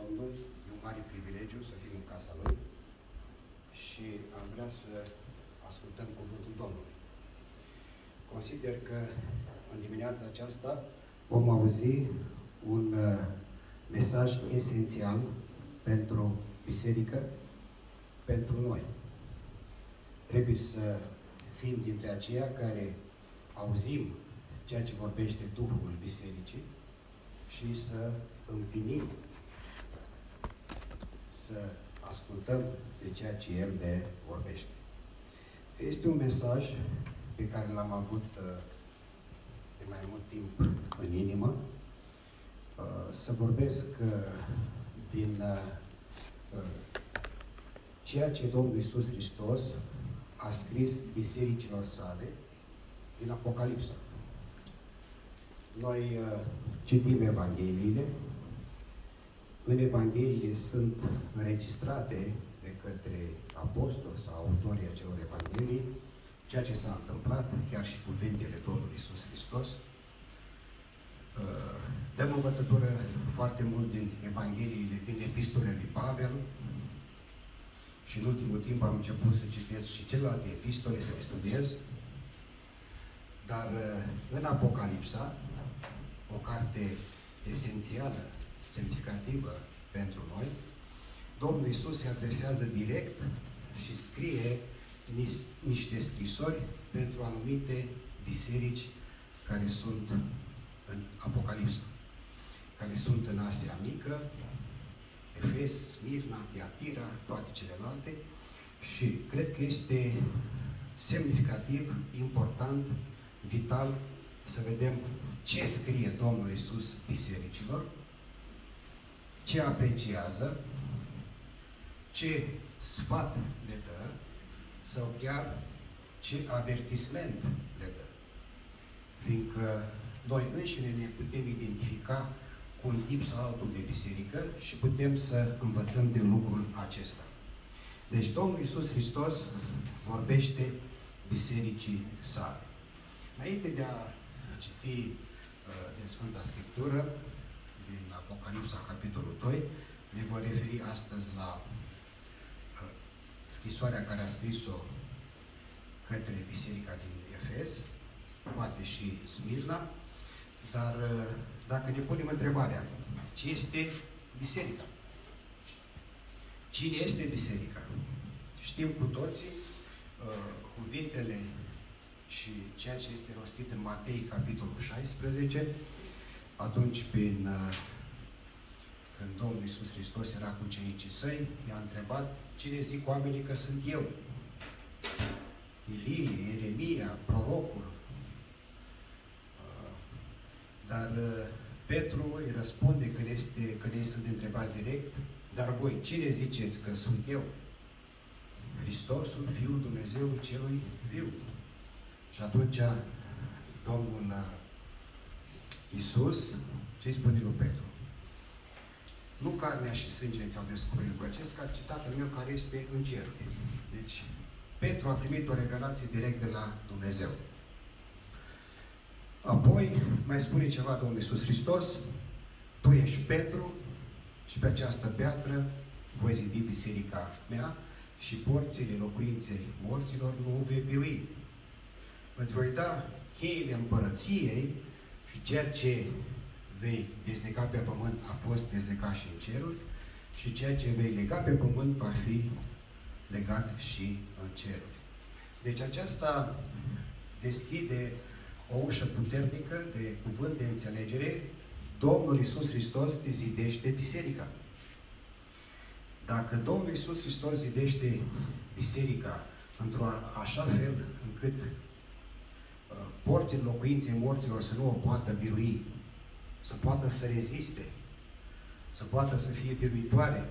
Domnul, e un mare privilegiu să fim în casa Lui și am vrea să ascultăm cuvântul Domnului. Consider că în dimineața aceasta vom auzi un mesaj esențial pentru biserică, pentru noi. Trebuie să fim dintre aceia care auzim ceea ce vorbește Duhul Bisericii și să împlinim, să ascultăm de ceea ce El ne vorbește. Este un mesaj pe care l-am avut de mai mult timp în inimă, să vorbesc din ceea ce Domnul Iisus Hristos a scris bisericilor sale din Apocalipsa. Noi citim Evangheliile. În Evanghelie sunt înregistrate de către apostoli sau autorii acelor Evanghelii ceea ce s-a întâmplat, chiar și cuvintele Domnului Iisus Hristos. Dăm învățătură foarte mult din Evangheliile, din epistolele lui Pavel și în ultimul timp am început să citesc și celelalte epistole, să le studiez. Dar în Apocalipsa, o carte esențială, semnificativă pentru noi, Domnul Iisus se adresează direct și scrie niște scrisori pentru anumite biserici care sunt în Apocalipsa, care sunt în Asia Mică, Efes, Smirna, Tiatira, toate celelalte, și cred că este semnificativ, important, vital să vedem ce scrie Domnul Iisus bisericilor, ce apreciază, ce sfat le dă sau chiar ce avertisment le dă. Fiindcă noi înșine ne putem identifica cu un tip sau altul de biserică și putem să învățăm din lucrul acesta. Deci Domnul Iisus Hristos vorbește bisericii sale. Înainte de a citi din Sfânta Scriptură, din Apocalipsa, capitolul 2, ne voi referi astăzi la scrisoarea care a scris-o către biserica din Efes, poate și Smirna, dar dacă ne punem întrebarea, ce este biserica? Cine este biserica? Știm cu toții cuvintele și ceea ce este rostit în Matei, capitolul 16, atunci când Domnul Iisus Hristos era cu ucenicii săi, i-a întrebat, cine zic oamenii că sunt eu? Ilie, Ieremia, prorocul. Dar Petru îi răspunde când ei sunt întrebați direct, dar voi, cine ziceți că sunt eu? Hristosul, Fiul Dumnezeului Celui Viu. Și atunci Domnul Iisus, ce-i spune lui Petru? Nu carnea și sângele ți-au descoperit lucrul acesta, ci Tatăl meu care este în cer. Deci, Petru a primit o revelație direct de la Dumnezeu. Apoi, mai spune ceva Domnul Iisus Hristos, tu ești Petru și pe această piatră voi zidi biserica mea și porțile locuinței morților nu vei birui. Îți voi da cheile împărăției și ceea ce vei dezlega pe pământ a fost dezlegat și în ceruri și ceea ce vei lega pe pământ va fi legat și în ceruri. Deci aceasta deschide o ușă puternică de cuvânt de înțelegere. Domnul Iisus Hristos te zidește biserica. Dacă Domnul Iisus Hristos zidește biserica într-un așa fel încât porțile locuinței morților să nu o poată birui, să poată să reziste, să poată să fie biruitoare,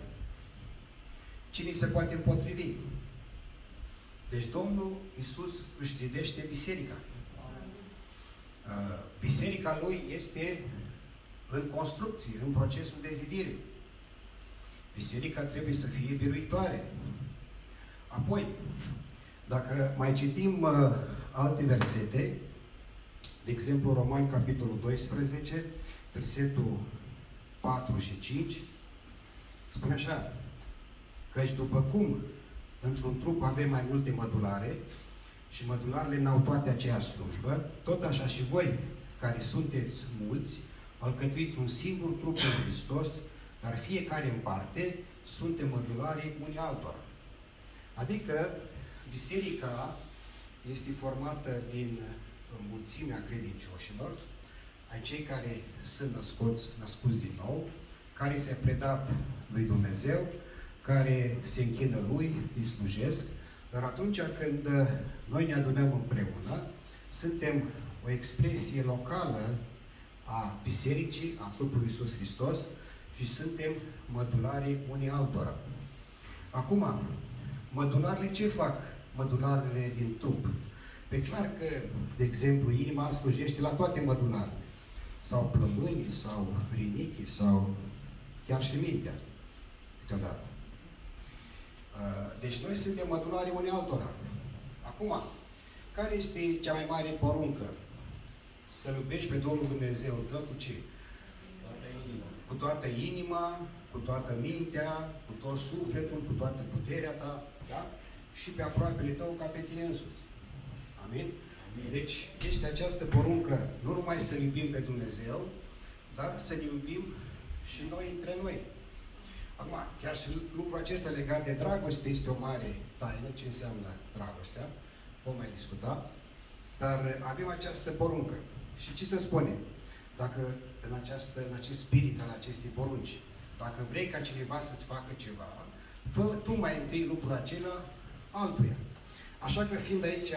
cine se poate împotrivi? Deci Domnul Iisus își zidește biserica. Biserica Lui este în construcție, în procesul de zidire. Biserica trebuie să fie biruitoare. Apoi, dacă mai citim alte versete, de exemplu Romani, capitolul 12, versetul 4 și 5, Spune așa, căci după cum într-un trup avem mai multe mădulare și mădularele n-au toate aceeași slujbă, tot așa și voi, care sunteți mulți, alcătuiți un singur trup în Hristos, dar fiecare în parte, suntem mădularii unii altora. Adică, biserica este formată din mulțimea credincioșilor, ai cei care sunt născuți din nou, care s-a predat lui Dumnezeu, care se închină Lui, îi slujesc, dar atunci când noi ne adunăm împreună, suntem o expresie locală a Bisericii, a trupului Iisus Hristos și suntem mădularii unii altora. Acum, mădularele ce fac? Mădularele din trup. Pe clar că, de exemplu, inima slujește la toate mădularele. Sau plămânii, sau rinichii, sau chiar și mintea. Câteodată. Deci noi suntem mădularii unii altora. Acum, care este cea mai mare poruncă? Să-L iubești pe Domnul Dumnezeu tău cu ce? Cu toată inima, cu toată mintea, cu tot sufletul, cu toată puterea ta, da? Și pe aproapele tău ca pe tine însuți. Amin? Deci, este această poruncă, nu numai să iubim pe Dumnezeu, dar să ne iubim și noi între noi. Acum, chiar și lucrul acesta legat de dragoste este o mare taină, ce înseamnă dragostea, vom mai discuta, dar avem această poruncă. Și ce să spunem? Dacă în acest spirit al acestei porunci, dacă vrei ca cineva să-ți facă ceva, fă tu mai întâi lucrul acela altuia. Așa că fiind aici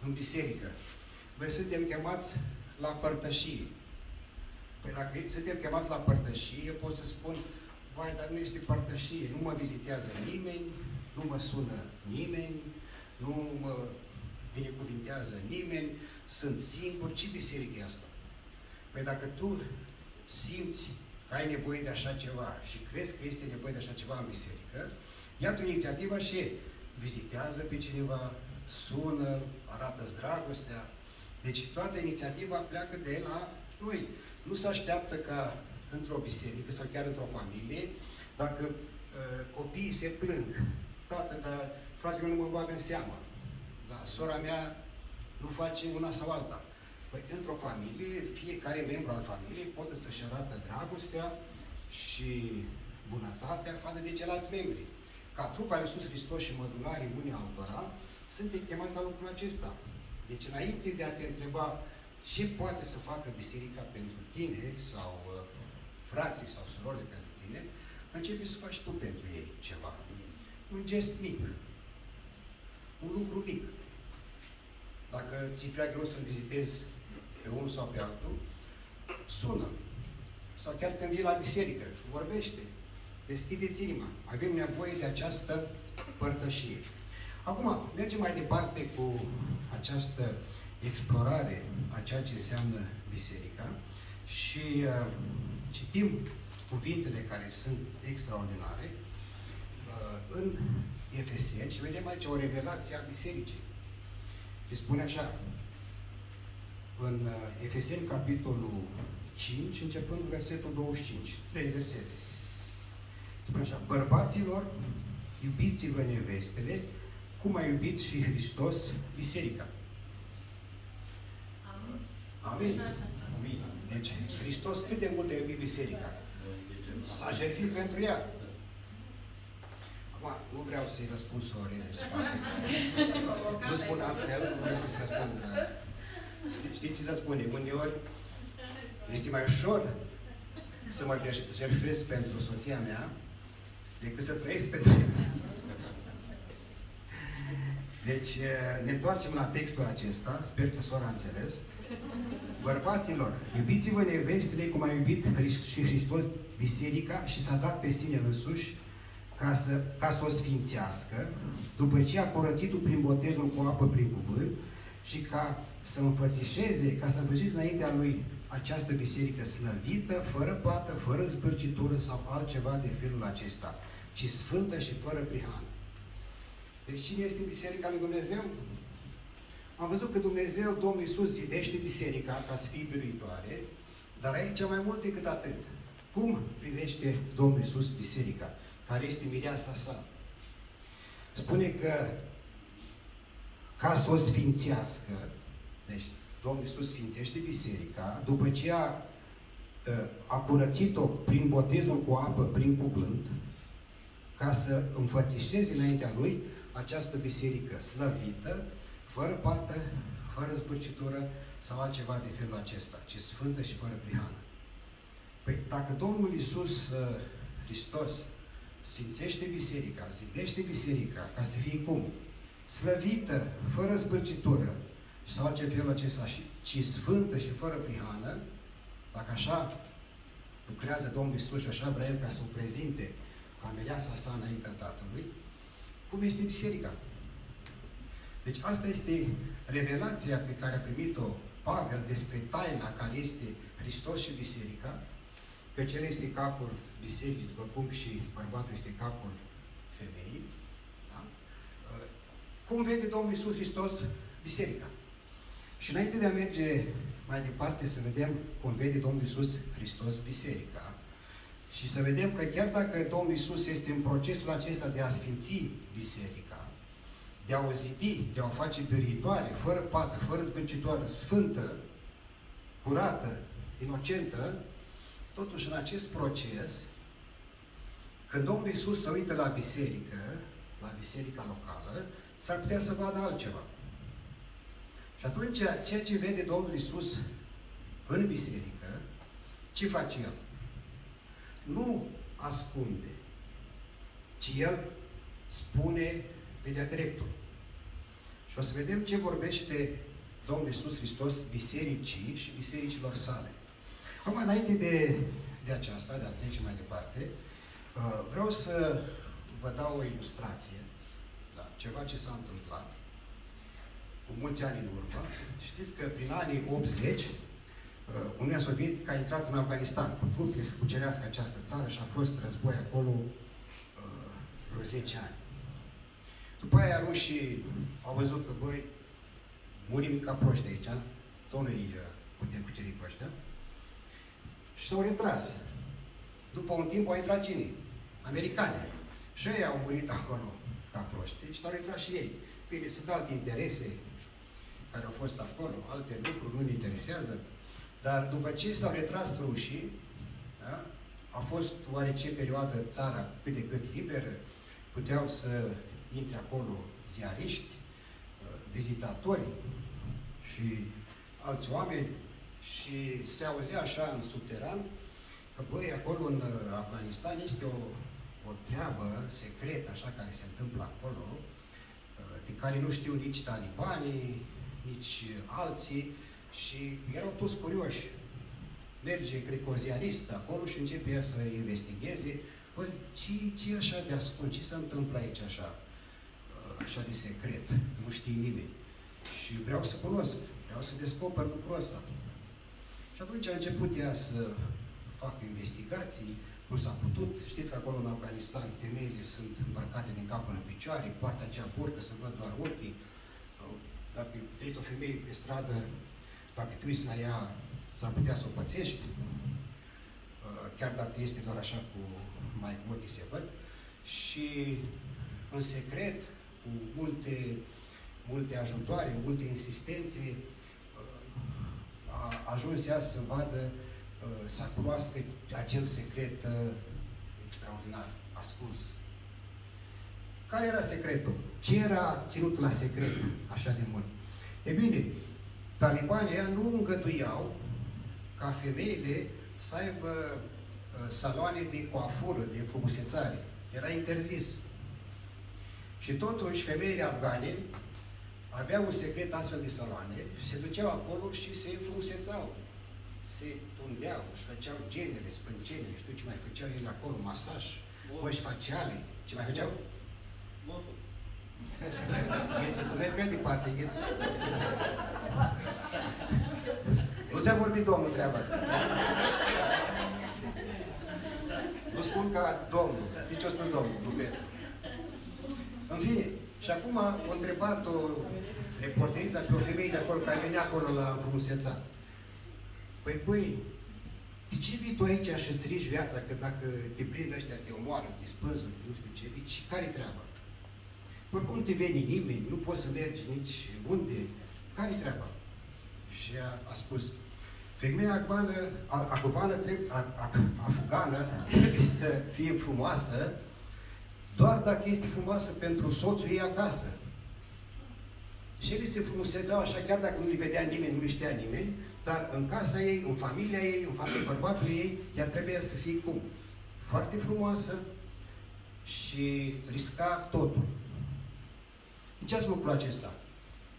în biserică, noi suntem chemați la părtășie. Păi dacă suntem chemați la părtășie, eu pot să spun, vai, dar nu este părtășie, nu mă vizitează nimeni, nu mă sună nimeni, nu mă binecuvintează nimeni, sunt singur, ce biserică e asta? Păi dacă tu simți că ai nevoie de așa ceva și crezi că este nevoie de așa ceva în biserică, ia-tu inițiativa și vizitează pe cineva, sună, arată-ți dragostea. Deci toată inițiativa pleacă de la noi. Nu se așteaptă ca într-o biserică sau chiar într-o familie, dacă copiii se plâng, tată, dar fratele meu nu mă bagă în seamă, dar sora mea nu face una sau alta. Păi, într-o familie, fiecare membru al familiei poate să-și arată dragostea și bunătatea față de ceilalți membri. Ca trup al Iisus Hristos și mădularii unii altora, suntem chemați la lucrul acesta. Deci, înainte de a te întreba ce poate să facă biserica pentru tine sau frații sau surorile pentru tine, începi să faci tu pentru ei ceva. Un gest mic. Un lucru mic. Dacă ți-e prea greu să-l vizitezi pe unul sau pe altul, sună. Sau chiar când vii la biserică, vorbește. Deschideți inima. Avem nevoie de această părtășie. Acum, mergem mai departe cu această explorare a ceea ce înseamnă biserica și citim cuvintele care sunt extraordinare în Efeseni și vedem aici o revelație a bisericii. Și spune așa, în Efeseni, capitolul 5, începând cu versetul 25, 3 versete. Spune așa, bărbaților, iubiți-vă nevestele, cum a iubit și Hristos biserica. Amin. Amin. Deci, Hristos cât de mult a iubit biserica? S-a jertfit pentru ea. Acum, nu vreau să-i răspund sorele în spate. Nu spun altfel, nu vreau să-i răspund. Știți ce să spune? Uneori este mai ușor să mă jertfesc pentru soția mea decât să trăiesc pentru ea. Deci, ne întoarcem la textul acesta, sper că sora a înțeles. Bărbaților, iubiți-vă nevestele cum a iubit și Hristos biserica și s-a dat pe sine însuși ca să o sfințească, după ce a curățit-o prin botezul cu apă prin cuvânt și ca să înfățișeze înaintea lui această biserică slăvită, fără pată, fără zbârcitură sau altceva de felul acesta, ci sfântă și fără prihană. Deci cine este biserica lui Dumnezeu? Am văzut că Dumnezeu, Domnul Iisus, zidește biserica ca să fie biruitoare, dar aici mai mult decât atât. Cum? Prin privește Domnul Iisus biserica, care este mireasa sa. Spune că ca să o sfințească, deci Domnul Iisus sfințește biserica, după ce a curățit-o prin botezul cu apă, prin cuvânt, ca să înfățișeze înaintea Lui această biserică slăvită, fără pată, fără zbârcitură sau altceva de felul acesta, ci sfântă și fără prihană. Păi dacă Domnul Iisus Hristos sfințește biserica, zidește biserica, ca să fie cum? Slăvită, fără zbârcitură sau altce felul acesta, ci sfântă și fără prihană, dacă așa lucrează Domnul Iisus și așa vrea El ca să o prezinte ca mireasa sa înaintea Tatălui, cum este biserica? Deci asta este revelația pe care a primit-o Pavel despre taina care este Hristos și biserica, că cel este capul bisericii, după cum și bărbatul este capul femeii. Da? Cum vede Domnul Iisus Hristos biserica? Și înainte de a merge mai departe să vedem cum vede Domnul Iisus Hristos biserica și să vedem că chiar dacă Domnul Iisus este în procesul acesta de a sfinți biserica, de a o zidi, de a o face biritoare, fără pată, fără zbâncitoare, sfântă, curată, inocentă, totuși în acest proces, când Domnul Iisus se uită la biserica locală, s-ar putea să vadă altceva. Și atunci, ceea ce vede Domnul Iisus în biserică, ce face El? Nu ascunde, ci El spune pe de-a dreptul. Și o să vedem ce vorbește Domnul Iisus Hristos bisericii și bisericilor sale. Acum, înainte de aceasta, de a trece mai departe, vreau să vă dau o ilustrație, da, ceva ce s-a întâmplat cu mulți ani în urmă. Știți că prin anii 80, Uniunea Sovietică a intrat în Afganistan cu trupele să cucerească această țară și a fost război acolo vreo 10 ani. După aia rușii au văzut că, băi, murim ca proști aici, tot nu-i putem cuceri pe ăștia, și s-au retras. După un timp au intrat cine? Americani. Și ei au murit acolo ca proști. Deci s-au retras și ei. Bine, sunt alte interese care au fost acolo, alte lucruri nu ne interesează, dar după ce s-au retras rușii, da, a fost oarece perioadă țara cât de cât liberă, puteau să intre acolo ziariști, vizitatori și alți oameni și se auzea așa în subteran că, băi, acolo în Afganistan este o treabă secretă, așa, care se întâmplă acolo, de care nu știu nici talibanii, nici alții, și erau toți curioși. Merge, cred că o ziaristă acolo și începe ea să investigheze. Păi, ce e așa de ascuns? Ce se întâmplă aici așa? Așa de secret. Nu știe nimeni. Și vreau să cunosc. Vreau să descoper lucrul ăsta. Și atunci a început ea să facă investigații. Nu s-a putut. Știți că acolo în Afganistan femeile sunt îmbrăcate din cap până în picioare, poartă acea burcă să văd doar ochii. Dacă treci o femeie pe stradă, dacă te uiți la ea, s-ar putea să o pățești, chiar dacă este doar așa cu mai cu ochii se văd. Și în secret, cu multe ajutoare, multe insistențe, a ajuns ea să vadă, să cunoască acel secret extraordinar, ascuns. Care era secretul? Ce era ținut la secret așa de mult? E bine, talibanii ăia nu îngăduiau ca femeile să aibă saloane de coafură, de frumusețare. Era interzis. Și totuși, femeile afgane aveau un secret astfel de saloane și se duceau acolo și se frumusețau. Se tundeau, își făceau genele, sprâncenele, știu ce mai făceau ele acolo, masaj, măști faciale. Ce mai făceau? Gheță, tu mergi prea departe, Gheță. Nu ți-a vorbit Domnul treaba asta. Nu spun ca Domnul. Știi ce a spus Domnul? Nu cred. În fine, și acum a întrebat-o reporterița pe o femeie de acolo, care venea acolo la înfrumusețat. Păi, De ce vii tu aici și îți riști viața, că dacă te prind ăștia, te omoară, te spânzuri, nu știu ce, și care-i treaba? Oricum nu te vede nimeni, nu poți să mergi nici unde. Care-i treaba? Și a spus, femeia afgană trebuie să fie frumoasă doar dacă este frumoasă pentru soțul ei acasă. Și ele se frumusețeau așa, chiar dacă nu le vedea nimeni, nu le știa nimeni, dar în casa ei, în familia ei, în fața bărbatului ei, ea trebuia să fie cum? Foarte frumoasă și risca totul. De ce lucrul acesta?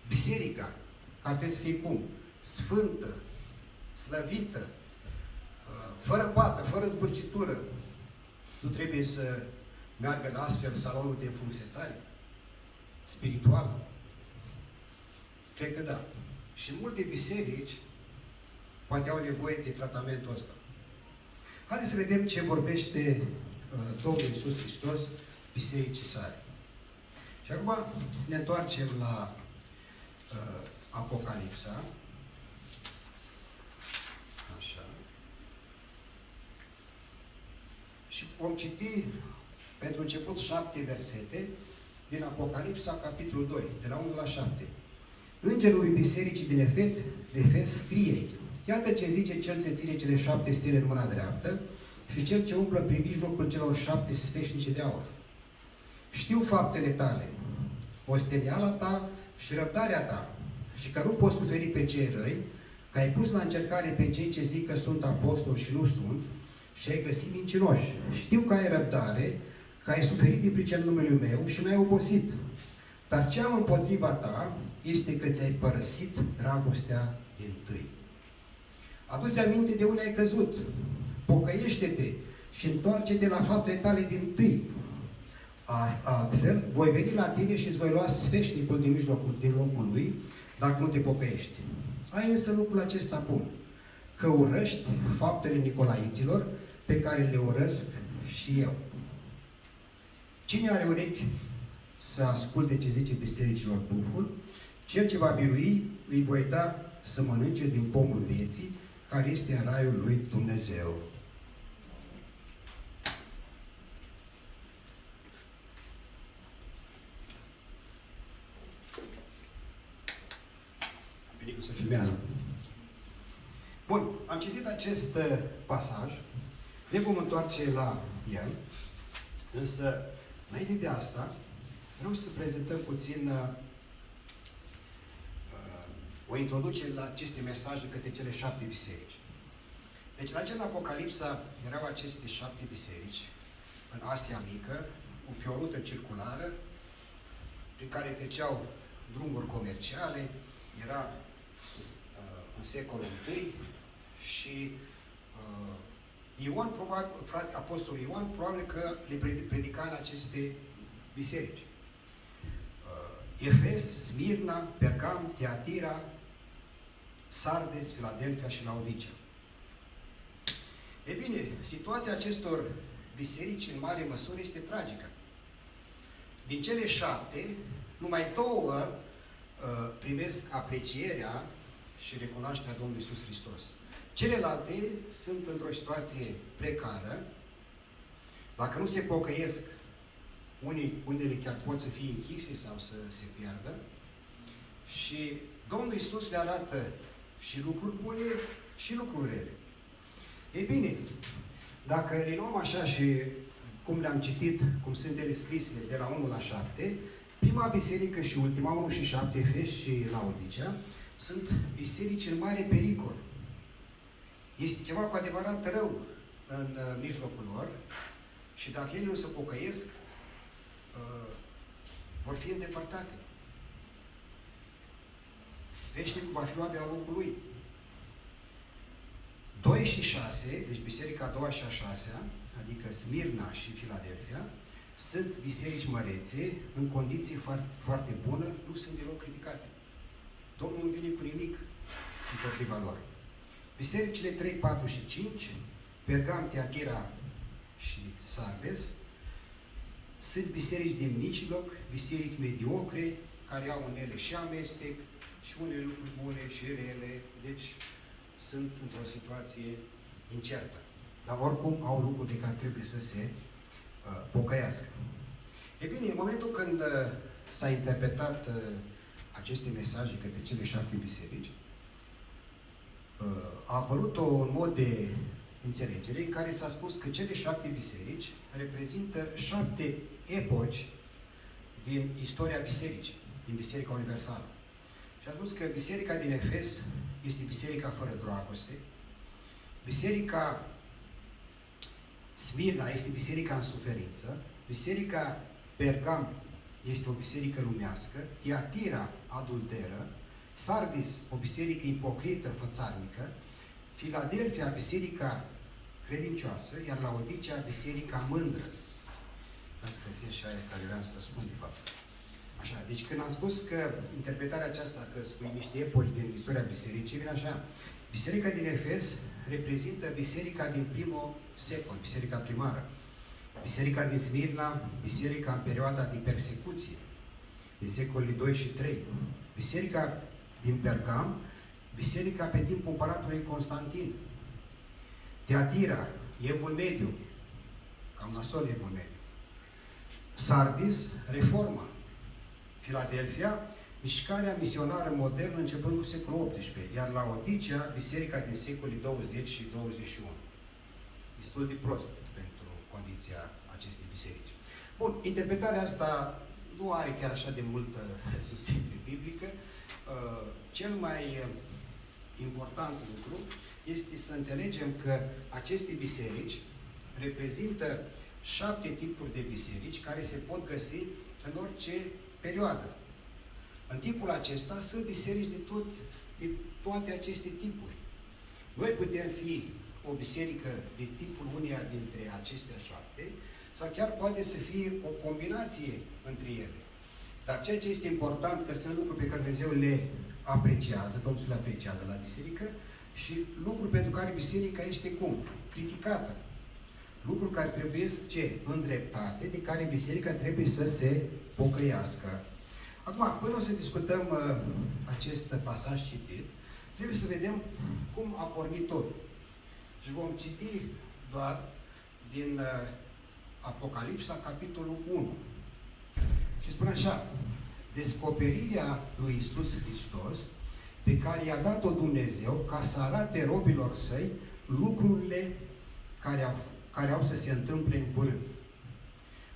Biserica, care trebuie să fie cum? Sfântă, slăvită, fără pată, fără zbârcitură. Nu trebuie să meargă în astfel salonul de înfrumusețare spirituală. Cred că da. Și multe biserici poate au nevoie de tratamentul ăsta. Haideți să vedem ce vorbește Domnul Iisus Hristos bisericii sale. Și acum ne întoarcem la Apocalipsa. Așa. Și vom citi pentru început 7 versete din Apocalipsa, capitolul 2, de la 1 la 7. Îngerului bisericii din Efes scrie: iată ce zice cel ce ține cele 7 stele în mâna dreaptă și cel ce umplă prin mijlocul celor 7 sfeșnice de aur. Știu faptele tale, osteneala ta și răbdarea ta, și că nu poți suferi pe cei răi, că ai pus la încercare pe cei ce zic că sunt apostoli și nu sunt, și ai găsit mincinoși. Știu că ai răbdare, că ai suferit din pricina numelui meu și n-ai obosit. Dar ce am împotriva ta este că ți-ai părăsit dragostea dintâi. Adu-ți aminte de unde ai căzut, pocăiește-te și întoarce-te la faptele tale dintâi. Altfel, voi veni la tine și îți voi lua sfeșnicul din locul lui, dacă nu te pocăiești. Ai însă lucrul acesta bun, că urăști faptele nicolaiților, pe care le urăsc și eu. Cine are urechi să asculte ce zice bisericilor Duhul, cel ce va birui, îi voi da să mănânce din pomul vieții, care este în raiul lui Dumnezeu. Bine să filmează. Bun, am citit acest pasaj, ne vom întoarce la el, însă, înainte de asta, vreau să prezentăm puțin o introducere la aceste mesaje către cele 7 biserici. Deci, la acel Apocalipsa erau aceste 7 biserici în Asia Mică, pe o rută circulară, prin care treceau drumuri comerciale, era în secolul I și Ioan, probabil, apostolul Ioan, probabil că le predica în aceste biserici. Efes, Smirna, Pergam, Tiatira, Sardes, Filadelfia și Laodicea. E bine, situația acestor biserici în mare măsură este tragică. Din cele 7, numai 2 primesc aprecierea și recunoașterea Domnului Iisus Hristos. Celelalte sunt într-o situație precară. Dacă nu se pocăiesc, unele chiar pot să fie închise sau să se piardă. Și Domnul Iisus le arată și lucruri bune și lucruri rele. Ei bine, dacă le luăm așa și cum le-am citit, cum sunt ele scrise de la 1 la 7, prima biserică și ultima, 1 și 7, Efes și Laodicea, sunt biserici în mare pericol. Este ceva cu adevărat rău în mijlocul lor și dacă ele nu se pocăiesc, vor fi îndepărtate. Sfeșnicul va fi luat de la locul lui. 2 și 6, deci biserica a 2-a și a 6-a, adică Smirna și Filadelfia, sunt biserici mărețe, în condiții foarte, foarte bune, nu sunt deloc criticate. Domnul nu vine cu nimic împotriva lor. Bisericile 3, 4 și 5, Pergam, Tiatira și Sardes, sunt biserici din mijloc, biserici mediocre, care au în ele și amestec, și unele lucruri bune și rele, deci sunt într-o situație incertă. Dar oricum au lucruri de care trebuie să se pocăiască. E bine, în momentul când s-a interpretat aceste mesaje către cele 7 biserici, a apărut un mod de înțelegere în care s-a spus că cele 7 biserici reprezintă 7 epoci din istoria bisericii, din Biserica Universală. Și a spus că biserica din Efes este biserica fără dragoste, biserica Smirna este biserica în suferință, biserica Pergam este o biserică lumească, Tiatira adulteră, Sardis o biserică ipocrită, fățarnică, Filadelfia biserica credincioasă, iar Laodicea biserica mândră. Să găsesc și aia care vreau să vă spun de fapt. Așa, deci când am spus că interpretarea aceasta, că spui niște epoci din istoria bisericii, vine așa. Biserica din Efes reprezintă biserica din primul secol, biserica primară. Biserica din Smirna, biserica în perioada de persecuție, din secolii 2 și 3. Biserica din Pergam, biserica pe timpul împăratului Constantin. Teatira, Evul Mediu, cam nasol Evul Mediu. Sardis, Reforma. Filadelfia, mișcarea misionară modernă începând cu secolul XVIII, iar Laodicea, biserica din secolii 20 și 21. Destul de prost pentru condiția acestei biserici. Bun, interpretarea asta nu are chiar așa de multă susținere biblică. Cel mai important lucru este să înțelegem că aceste biserici reprezintă 7 tipuri de biserici care se pot găsi în orice perioadă. În timpul acesta sunt biserici de toate aceste tipuri. Noi putem fi o biserică de tipul uneia dintre acestea 7 sau chiar poate să fie o combinație între ele. Dar ceea ce este important, că sunt lucruri pe care Dumnezeu le apreciază, Domnul le apreciază la biserică, și lucruri pentru care biserica este cum? Criticată. Lucruri care trebuie să ce? Îndreptate, de care biserica trebuie să se pocăiască. Acum, până o să discutăm acest pasaj citit, trebuie să vedem cum a pornit totul. Și vom citi doar din Apocalipsa, capitolul 1. Și spune așa: descoperirea lui Iisus Hristos, pe care i-a dat-o Dumnezeu ca să arate robilor săi lucrurile care au să se întâmple în curând.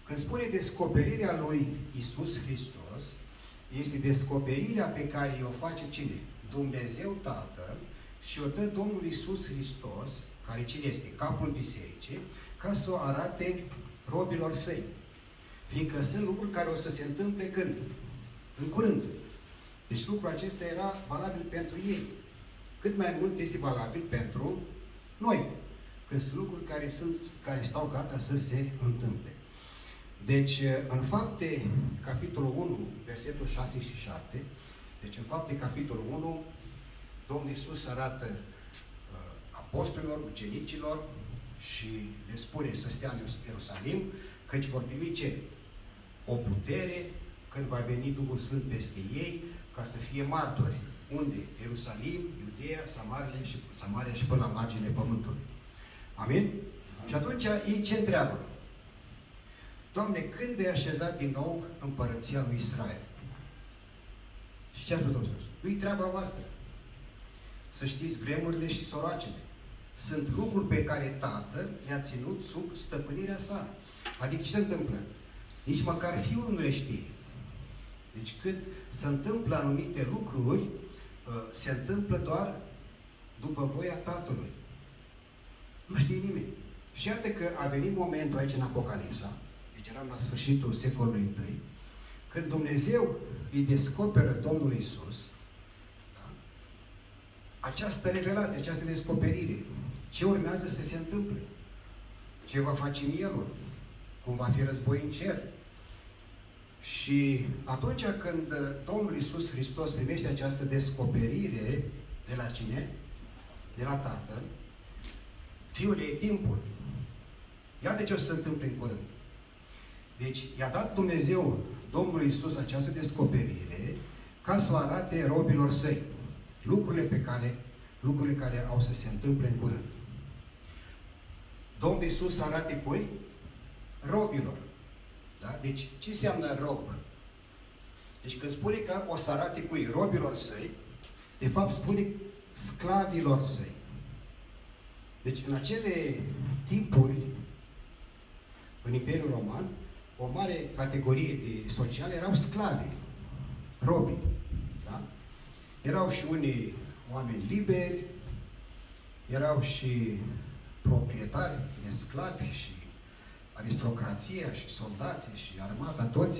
Când spune descoperirea lui Iisus Hristos, este descoperirea pe care o face cine? Dumnezeu Tatăl, și o dă Domnul Iisus Hristos, care cine este? Capul bisericii, ca să o arate robilor săi. Fiindcă sunt lucruri care o să se întâmple când? În curând. Deci lucrul acesta era valabil pentru ei. Cât mai mult este valabil pentru noi. Că sunt lucruri care stau gata să se întâmple. Deci, în Fapte, capitolul 1, versetul 6 și 7, deci în Fapte, capitolul 1, Domnul Iisus arată apostolilor, ucenicilor și le spune să stea în Ierusalim, căci vor primi ce? O putere când va veni Duhul Sfânt peste ei, ca să fie martori. Unde? Ierusalim, Iudeea, Samaria și până la marginile pământului. Amin? Amin? Și atunci ei ce întreabă? Doamne, când vei așeza din nou împărăția lui Israel? Și ce a spus Domnul? Nu-i treaba voastră. Să știți vremurile și soroacele. Sunt lucruri pe care Tatăl le-a ținut sub stăpânirea sa. Adică ce se întâmplă? Nici măcar Fiul nu le știe. Deci când se întâmplă anumite lucruri, se întâmplă doar după voia Tatălui. Nu știe nimeni. Și iată că a venit momentul aici în Apocalipsa, deci eram la sfârșitul secolului I, când Dumnezeu îi descoperă Domnul Iisus, da? Această revelație, această descoperire. Ce urmează să se întâmple? Ce va face mielul? Cum va fi război în cer? Și atunci când Domnul Iisus Hristos primește această descoperire de la cine? De la Tatăl, Fiul e timpul. Iată ce o să se întâmple în curând. Deci, i-a dat Dumnezeu Domnului Iisus această descoperire ca să o arate robilor săi. Lucrurile care au să se întâmple în curând. Domnul Iisus arată cui? Robilor. Da? Deci, ce înseamnă rob? Deci când spune că o să arate cui? Robilor săi, de fapt spune sclavilor săi. Deci în acele timpuri, în Imperiul Roman, o mare categorie de sociale erau sclavi, robi. Da? Erau și unii oameni liberi, erau și proprietari de sclavi și aristocrația și soldații și armata, toți,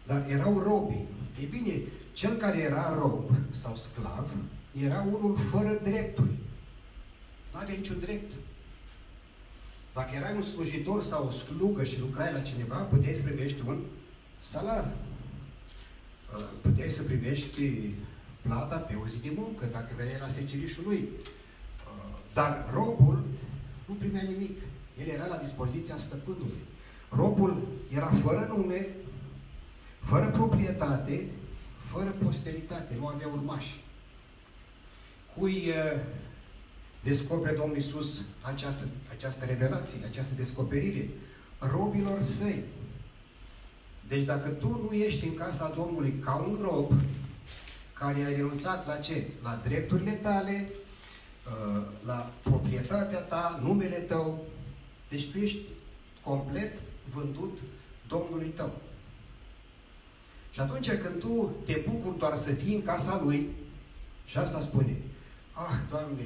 dar erau robi. E bine, cel care era rob sau sclav era unul fără drepturi. Nu avea niciun drept. Dacă erai un slujitor sau o slugă și lucrai la cineva, puteai să primești un salar. Puteai să primești plata pe o zi de muncă, dacă veneai la secerișul lui. Dar robul nu primea nimic. El era la dispoziția stăpânului. Robul era fără nume, fără proprietate, fără posteritate, nu avea urmași. Cui descopere Domnul Iisus această revelație, această descoperire? Robilor săi. Deci dacă tu nu ești în casa Domnului ca un rob, care ai renunțat la ce? La drepturile tale, la proprietatea ta, numele tău, deci tu ești complet vândut Domnului tău. Și atunci când tu te bucuri doar să fii în casa Lui, și asta spune, Doamne,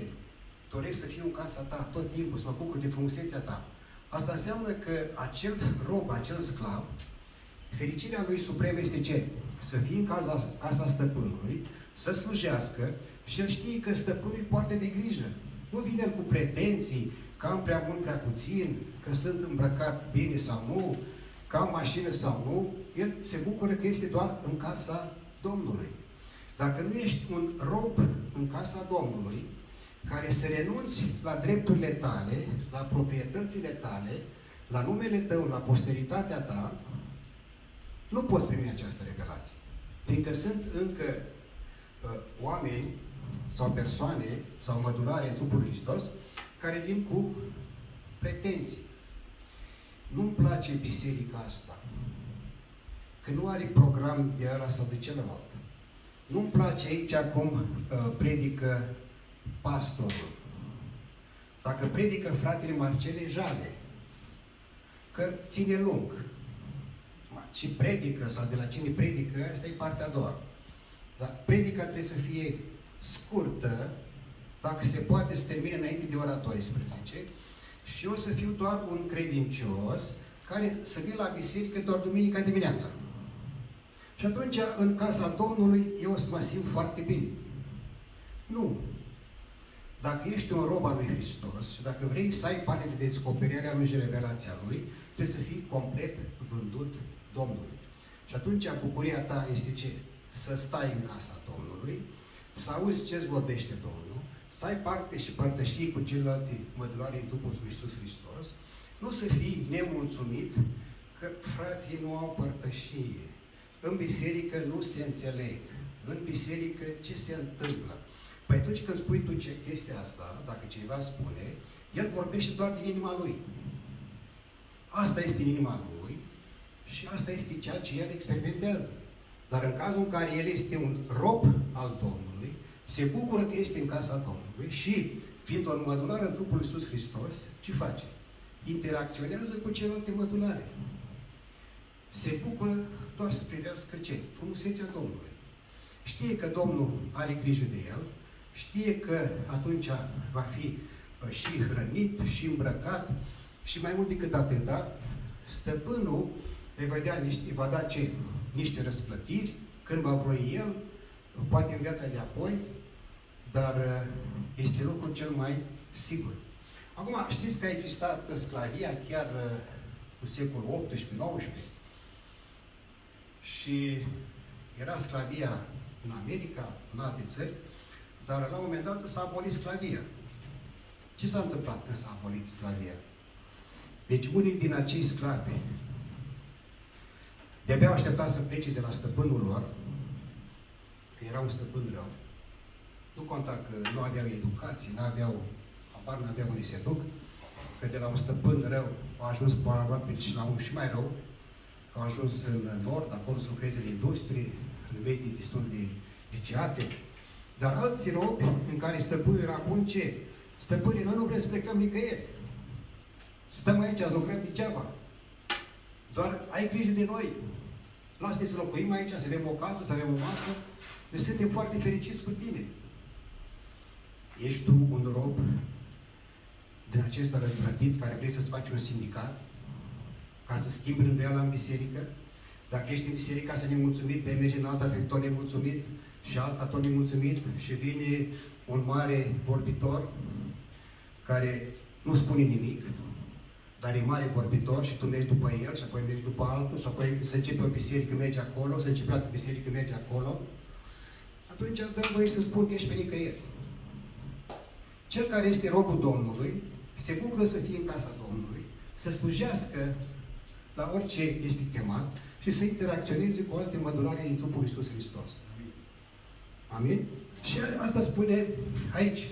doresc să fiu în casa Ta tot timpul, să mă bucur de frumusețea Ta. Asta înseamnă că acel rob, acel sclav, fericirea lui supremă este ce? Să fie în casa stăpânului, să slujească și el știe că stăpânul îi poartă de grijă. Nu vine cu pretenții că am prea mult, prea puțin, că sunt îmbrăcat bine sau nu, că am mașină sau nu. El se bucură că este doar în casa Domnului. Dacă nu ești un rob în casa Domnului, care să renunți la drepturile tale, la proprietățile tale, la numele tău, la posteritatea ta, nu poți primi această revelație. Fiindcă sunt încă oameni sau persoane sau mădulare în trupul Hristos care vin cu pretenții. Nu-mi place biserica asta, că nu are program de ăla sau de celălalt. Nu-mi place aici cum predică pastorul. Dacă predică fratele Marcele, Jale, că ține lung. Ce predică sau de la cine predică, asta e partea a doua. Dar predica trebuie să fie scurtă, dacă se poate să termine înainte de ora 12. Și eu să fiu doar un credincios care să vin la biserică doar duminica dimineața. Și atunci, în casa Domnului, eu o să mă simt foarte bine. Nu. Dacă ești un rob al lui Hristos și dacă vrei să ai parte de descoperirea lui și revelația lui, trebuie să fii complet vândut Domnului. Și atunci, bucuria ta este ce? Să stai în casa Domnului, să auzi ce-ți vorbește Domnul, să ai parte și părtășii cu celelalte mădulare în trupul lui Iisus Hristos, nu să fii nemulțumit că frații nu au părtășie. În biserică nu se înțeleg. În biserică ce se întâmplă? Păi atunci când spui tu chestia asta, dacă cineva spune, el vorbește doar din inima lui. Asta este în inima lui și asta este ceea ce el experimentează. Dar în cazul în care el este un rob al Domnului, se bucură că este în casa Domnului și, fiind o mădulară în trupul lui Iisus Hristos, ce face? Interacționează cu celelalte mădulare. Se bucură doar să privească ce? Frumusețea Domnului. Știe că Domnul are grijă de el, știe că atunci va fi și hrănit, și îmbrăcat, și mai mult decât atâta, stăpânul îi va da ce? Niște răsplătiri, când va vrei el, poate în viața de apoi, dar este lucrul cel mai sigur. Acum, știți că a existat sclavia chiar în secolul XVIII-XIX și era sclavia în America, în alte țări, dar la un moment dat s-a abolit sclavia. Ce s-a întâmplat când s-a abolit sclavia? Deci unii din acei sclavi de-abia aștepta să plece de la stăpânul lor, că era un stăpân rău. Nu conta că nu aveau educație, nu aveau unde se duc. că de la un stăpân rău a ajuns probabil și la unul și mai rău, că a ajuns în nord, acolo să lucreze în industrie, în medii destul de viciate. Dar alții robi în care stăpânul era bun, ce? Stăpânii, noi nu vrem să plecăm nicăieri. Stăm aici, lucrăm degeaba. Doar ai grijă de noi. Lasă-ne să locuim aici, să avem o casă, să avem o masă. Noi suntem foarte fericiți cu tine. Ești tu un rob din acesta răzvrătit care vrei să-ți faci un sindicat ca să schimbi rânduiala în biserică? Dacă ești în biserica să nemulțumit, vei merge în alta fi tot nemulțumit și alta tot nemulțumit și vine un mare vorbitor care nu spune nimic, dar e mare vorbitor și tu mergi după el și apoi mergi după altul și apoi să începe o biserică, mergi acolo, să începe altă biserică, mergi acolo. Atunci dăm voie să spun că ești pe nicăieri. Cel care este robul Domnului se bucură să fie în casa Domnului, să slujească la orice este chemat și să interacționeze cu alte mădulare din trupul lui Iisus Hristos. Amin? Și asta spune aici.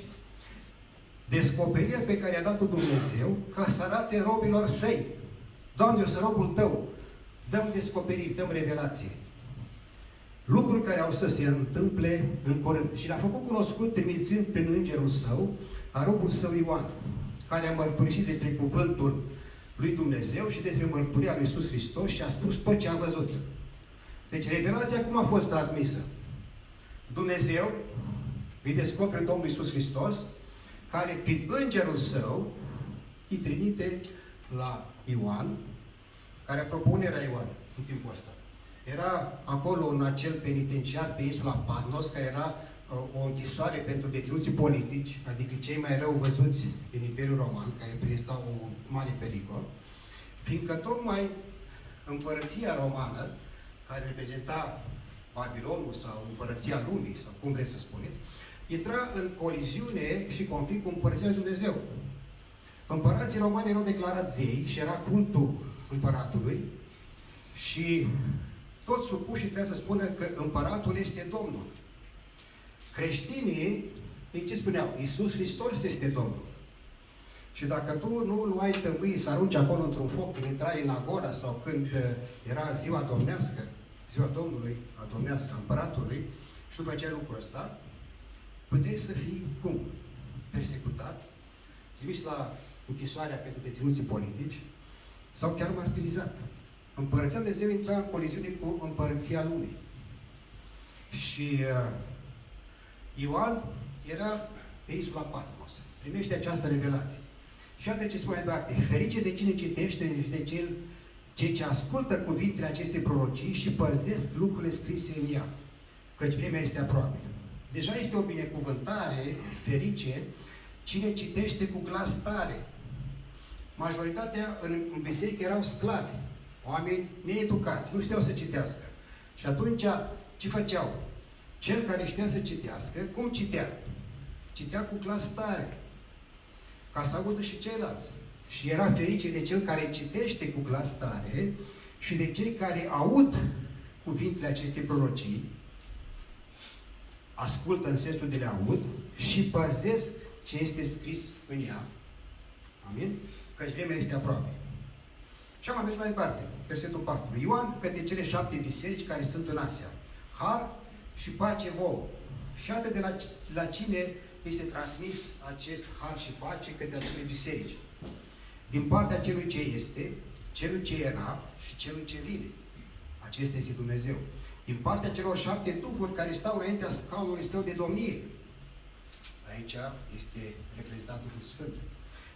Descoperirea pe care a dat-o Dumnezeu ca să arate robilor săi. Doamne, eu sunt robul Tău. Dăm descoperiri, dăm revelație. Lucruri care au să se întâmple în curând. Și l-a făcut cunoscut trimițând prin Îngerul Său, a robul Său Ioan, care a mărturisit despre cuvântul lui Dumnezeu și despre mărturia lui Iisus Hristos și a spus tot ce a văzut. Deci revelația cum a fost transmisă? Dumnezeu îi descoperă Domnul Iisus Hristos, care prin Îngerul Său îi trimite la Ioan, care apropo unde era Ioan în timpul ăsta? Era acolo în acel penitenciar pe insula Patmos, care era o închisoare pentru deținuții politici, adică cei mai rău văzuți din Imperiul Roman, care reprezentau un mare pericol, fiindcă tocmai împărăția romană, care reprezenta Babilonul sau împărăția lumii, sau cum vreți să spuneți, intra în coliziune și conflict cu împărăția lui Dumnezeu. Împărații romani erau declarați zei și era cultul împăratului și toți supușii trebuia să spună că împăratul este Domnul. Creștinii, ei ce spuneau? Iisus Hristos este Domnul. Și dacă tu nu luai tămâi să arunci acolo într-un foc când intrai în agora sau când era ziua domnească, ziua Domnului, a domnească, a împăratului, și tu făceai lucrul ăsta, puteai să fii cum? Persecutat, trimis la închisoarea pentru deținuții politici sau chiar martirizat. Împărăția Lui Dumnezeu intra în coliziune cu împărăția lumii. Și Ioan era pe insula Patmos. Primește această revelație. Și iată ce spune Doamne, ferice de cine citește și de cei ce ascultă cuvintele acestei prorocii și păzesc lucrurile scrise în ea, căci vremea este aproape. Deja este o binecuvântare, ferice, cine citește cu glas tare. Majoritatea în biserică erau sclavi, oameni needucați, nu știau să citească. Și atunci, ce făceau? Cel care știa să citească, cum citea? Citea cu glas tare, ca să audă și ceilalți. Și era ferice de cel care citește cu glas tare și de cei care aud cuvintele acestei prorocii, ascultă în sensul de le aud și păzesc ce este scris în ea. Amin? Căci vremea este aproape. Și am mers mai departe. Versetul 4. Ioan către cele 7 biserici care sunt în Asia. Har și pace vouă. Și atât de la cine este transmis acest har și pace către acele biserici. Din partea celui ce este, celui ce era și celui ce vine. Acesta este Dumnezeu. Din partea celor 7 duhuri care stau înaintea scaunului său de domnie. Aici este reprezentat Duhul Sfânt.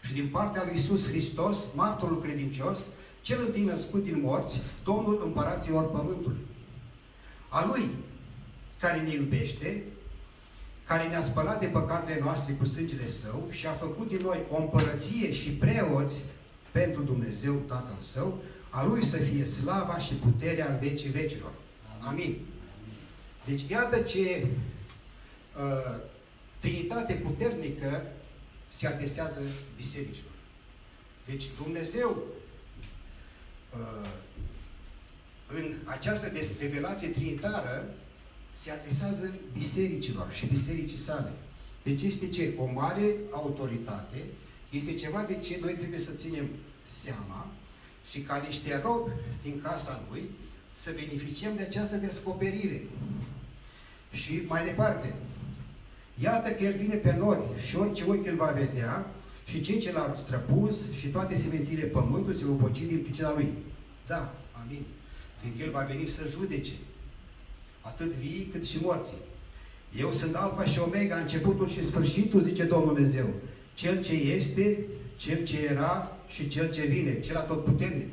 Și din partea lui Iisus Hristos, martorul credincios, cel întâi născut din morți, Domnul împăraților pământului. A Lui, care ne iubește, care ne-a spălat de păcatele noastre cu sângele Său și a făcut din noi o împărăție și preoți pentru Dumnezeu Tatăl Său, a Lui să fie slava și puterea în vecii vecilor. Amin. Deci iată ce Trinitate puternică se adresează bisericilor. Deci Dumnezeu în această revelație trinitară se adresează bisericilor și bisericii sale. Deci este ce? O mare autoritate Este ceva de ce noi trebuie să ținem seama și ca niște robi din casa Lui să beneficiem de această descoperire. Și mai departe, iată că El vine pe nori și orice ochi îl va vedea și cei ce l-au străpus și toate semințiile pământului se vor poci din pricina Lui. Da, amin. Fiindcă El va veni să judece atât vii cât și morții. Eu sunt Alfa și Omega, începutul și sfârșitul, zice Domnul Dumnezeu. Cel ce este, Cel ce era și Cel ce vine, Cel atotputernic.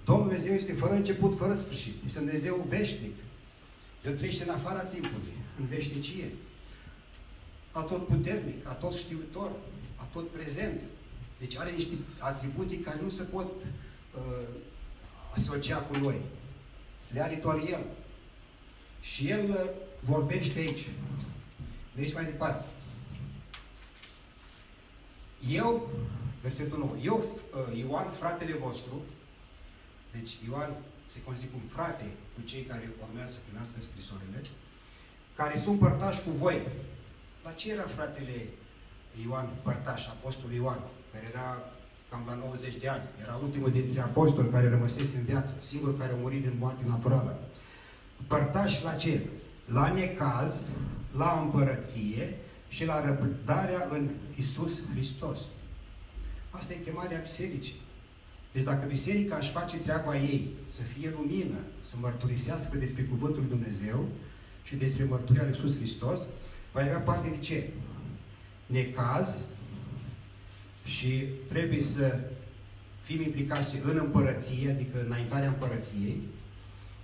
Domnul Dumnezeu este fără început, fără sfârșit. Este un Dumnezeu veșnic. El trăiește în afara timpului, în veșnicie. Atotputernic, atotștiutor, atotprezent. Deci are niște atribute care nu se pot asocia cu noi. Le are doar El. Și El vorbește aici. De aici mai departe. Eu, versetul 9, eu, Ioan, fratele vostru, deci Ioan se consideră un frate cu cei care urmează să primească scrisorile, care sunt părtași cu voi. La ce era fratele Ioan părtaș, apostolul Ioan, care era cam la 90 de ani, era ultimul dintre apostoli care rămăsese în viață, singurul care a murit din moarte naturală. Părtași la ce? La necaz, la împărăție și la răbdarea în Iisus Hristos. Asta e chemarea bisericii. Deci dacă biserica își face treaba ei, să fie lumină, să mărturisească despre Cuvântul lui Dumnezeu și despre mărturia lui Iisus Hristos, va avea parte de ce? Necaz și trebuie să fim implicați în împărăție, adică înaintarea împărăției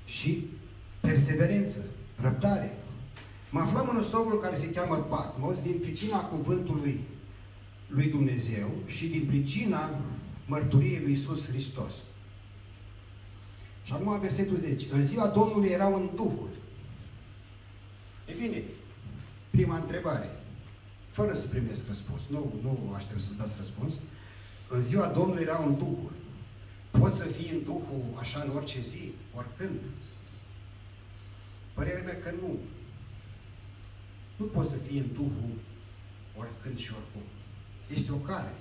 și perseverență, răbdare. Mă aflam în ostrovul care se cheamă Patmos din pricina cuvântului lui Dumnezeu și din pricina mărturiei lui Iisus Hristos. Și acum versetul 10. În ziua Domnului erau în Duhul. E bine, prima întrebare, fără să primesc răspuns, nu aștept să dați răspuns. În ziua Domnului erau în Duhul. Poți să fii în Duhul așa în orice zi, oricând? Părerea mea că nu. Nu poți să fii în Duhul oricând și oricum. Este o cale.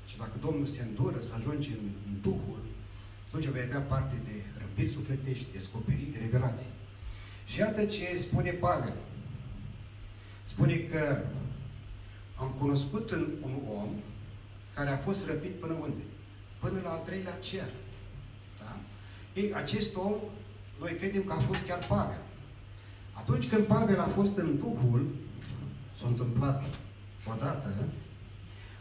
Și dacă Domnul se îndură să ajungi în Duhul, atunci vei avea parte de răbiri sufletești, descoperiri, de revelații. Și iată ce spune Pavel. Spune că am cunoscut un om care a fost răpit până unde? Până la al treilea cer. Da? Ei, acest om, noi credem că a fost chiar Pavel. Atunci când Pavel a fost în Duhul, s-a întâmplat odată,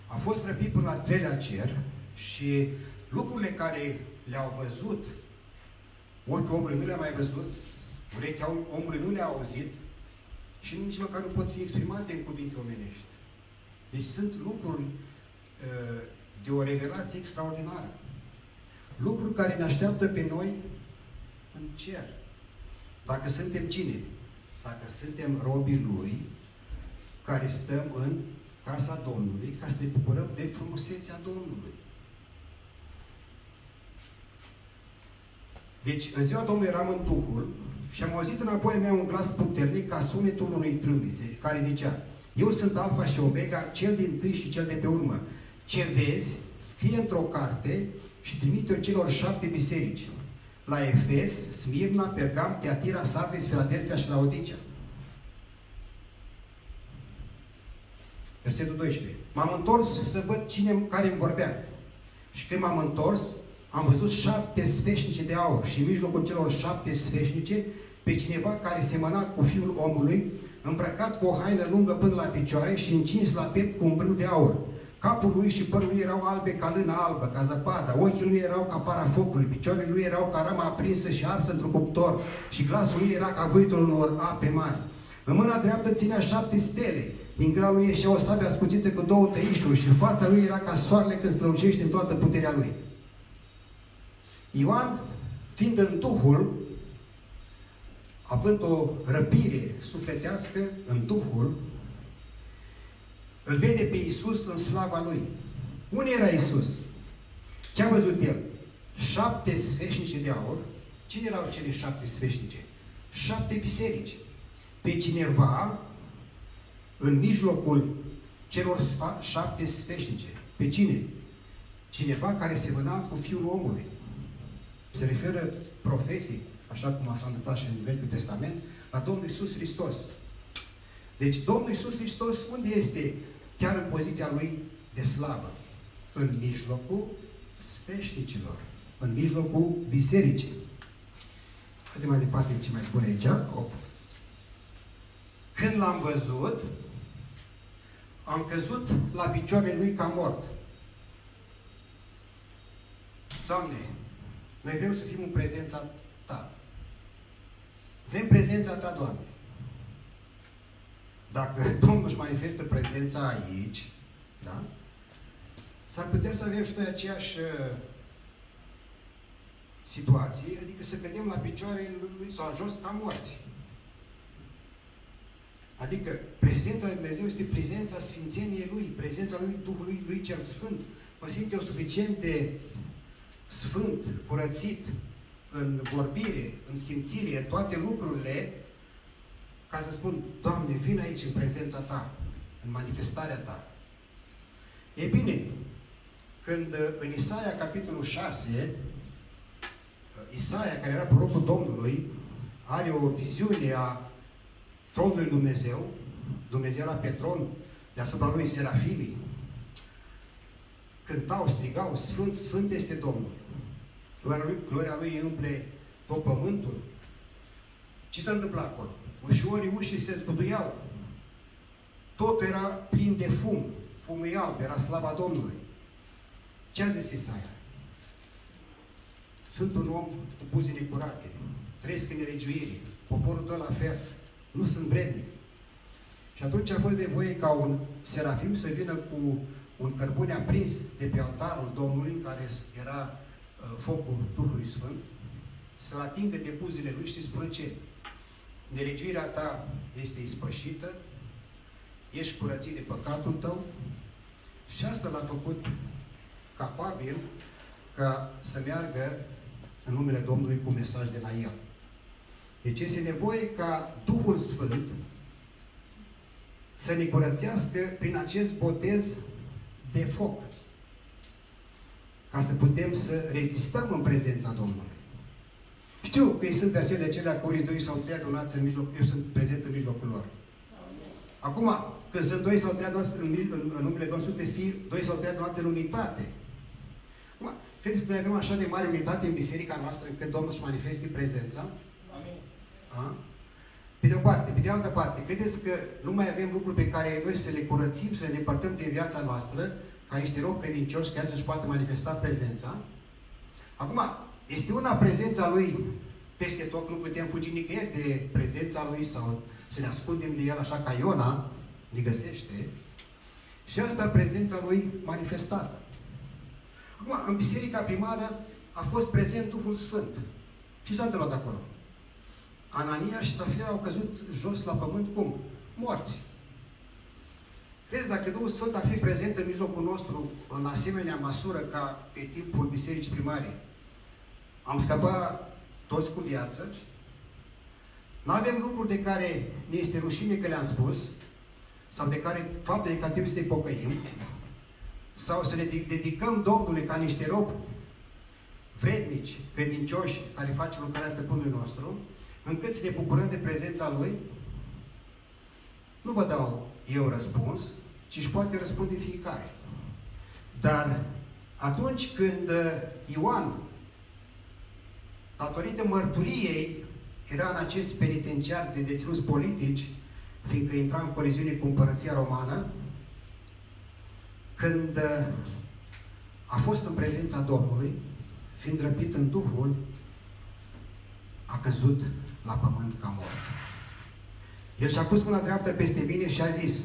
a fost răpit până la al treilea cer și lucrurile care le-au văzut, ochiul omului nu le-a mai văzut, urechea omului nu le-a auzit și nici măcar nu pot fi exprimate în cuvinte omenești. Deci sunt lucruri de o revelație extraordinară. Lucruri care ne așteaptă pe noi în cer. Dacă suntem cine? Dacă suntem robii Lui, care stăm în casa Domnului, ca să ne bucurăm de frumusețea Domnului. Deci, în ziua Domnului eram în Duhul și am auzit înapoi mea un glas puternic ca sunetul unui trâmbițe, care zicea: Eu sunt Alfa și Omega, cel dintâi și cel de pe urmă. Ce vezi, scrie într-o carte și trimite-o celor 7 biserici. La Efes, Smirna, Pergam, Tiatira, Sardis, Filadelfia și Laodicea. Versetul 12. M-am întors să văd care îmi vorbea. Și când m-am întors, am văzut 7 sfeșnice de aur și în mijlocul celor 7 sfeșnice pe cineva care semăna cu Fiul omului, îmbrăcat cu o haină lungă până la picioare și încins la piept cu un brâu de aur. Capul lui și părul lui erau albe ca lână albă, ca zăpada, ochii lui erau ca para focului, picioarele lui erau ca rama aprinsă și arsă într-un cuptor și glasul lui era ca vâitul unor ape mari. În mâna dreaptă ținea 7 stele, din gura lui ieșea o sabie ascuțită cu 2 tăișuri și fața lui era ca soarele când strălucește în toată puterea lui. Ioan, fiind în Duhul, având o răpire sufletească în Duhul, îl vede pe Iisus în slava Lui. Unde era Iisus? Ce a văzut El? 7 sfeșnice de aur. Cine erau cele 7 sfeșnice? 7 biserici. Pe cineva în mijlocul celor 7 sfeșnice. Pe cine? Cineva care semăna cu Fiul omului. Se referă profetic, așa cum s-a întâmplat și în Vechiul Testament, la Domnul Iisus Hristos. Deci Domnul Iisus Hristos unde este? Chiar în poziția Lui de slavă. În mijlocul sfeșnicilor. În mijlocul bisericii. Haideți mai departe ce mai spune aici. Când l-am văzut, am căzut la picioarele Lui ca mort. Doamne, noi vrem să fim în prezența Ta. Vrem prezența Ta, Doamne. Dacă Domnul își manifestă prezența aici, da? S-ar putea să avem și noi aceeași situație, adică să cădem la picioarele Lui sau jos ca morți. Adică prezența Lui Dumnezeu este prezența Sfințeniei Lui, prezența Lui Duhului Lui Cel Sfânt. Mă simt eu suficient de sfânt, curățit, în vorbire, în simțire, în toate lucrurile, ca să spun, Doamne, vin aici în prezența Ta, în manifestarea Ta. E bine, când în Isaia, capitolul 6, Isaia, care era prorocul Domnului, are o viziune a tronului Dumnezeu, Dumnezeu era pe tron, deasupra lui serafimii, cântau, strigau, Sfânt, Sfânt este Domnul. Gloria Lui umple tot pământul. Ce s-a întâmplat acolo? Ușorii ușii se zguduiau. Totul era plin de fum. Fumul e alb, era slava Domnului. Ce a zis Isaia? Sunt un om cu buzele curate. Trăiesc în nelegiuire. Poporul tău la fel. Nu sunt vrednic. Și atunci a fost nevoie ca un serafim să vină cu un cărbune aprins de pe altarul Domnului, în care era focul Duhului Sfânt, să-l atingă de buzele lui și să spune ce? Nelegiuirea ta este ispășită, ești curățit de păcatul tău și asta l-a făcut capabil ca să meargă în numele Domnului cu mesaj de la el. Deci este nevoie ca Duhul Sfânt să ne curățească prin acest botez de foc, ca să putem să rezistăm în prezența Domnului. Știu că ei sunt versetele acelea că ori 2 sau 3 adunați în mijloc, eu sunt prezent în mijlocul lor. Acum, când sunt 2 sau 3 adunați în numele Domnului, sunteți fi 2 sau 3 adunați în unitate. Acum, credeți că noi avem așa de mare unitate în biserica noastră încât Domnul își manifeste prezența? Amin. A? Pe de o parte. Pe de altă parte, credeți că nu mai avem lucruri pe care noi să le curățim, să le depărtăm din viața noastră, ca niște robi credincioși care să-și poată manifesta prezența? Acum, este una prezența Lui peste tot, nu putem fugi nicăieri de prezența Lui sau să ne ascundem de El așa ca Iona ne găsește. Și asta prezența Lui manifestată. Acum, în biserica primară a fost prezent Duhul Sfânt. Ce s-a întâmplat acolo? Anania și Safira au căzut jos la pământ cum? Morți. Crezi, dacă Duhul Sfânt ar fi prezent în mijlocul nostru în asemenea măsură ca pe timpul bisericii primare, am scăpat toți cu viață? Nu avem lucruri de care ne este rușine că le-am spus, sau de care fapte de care trebuie să ne pocăim, sau să ne dedicăm Domnului ca niște robi vrednici, credincioși, care face lucrarea stăpânului nostru, încât să ne bucurăm de prezența Lui? Nu vă dau eu răspuns, ci își poate răspunde fiecare. Dar atunci când Ioan, datorită mărturiei, era în acest penitenciar de deținuți politici, fiindcă intra în coliziune cu împărăția romană, când a fost în prezența Domnului, fiind răpit în Duhul, a căzut la pământ ca mort. El și-a pus mâna dreaptă peste mine și a zis,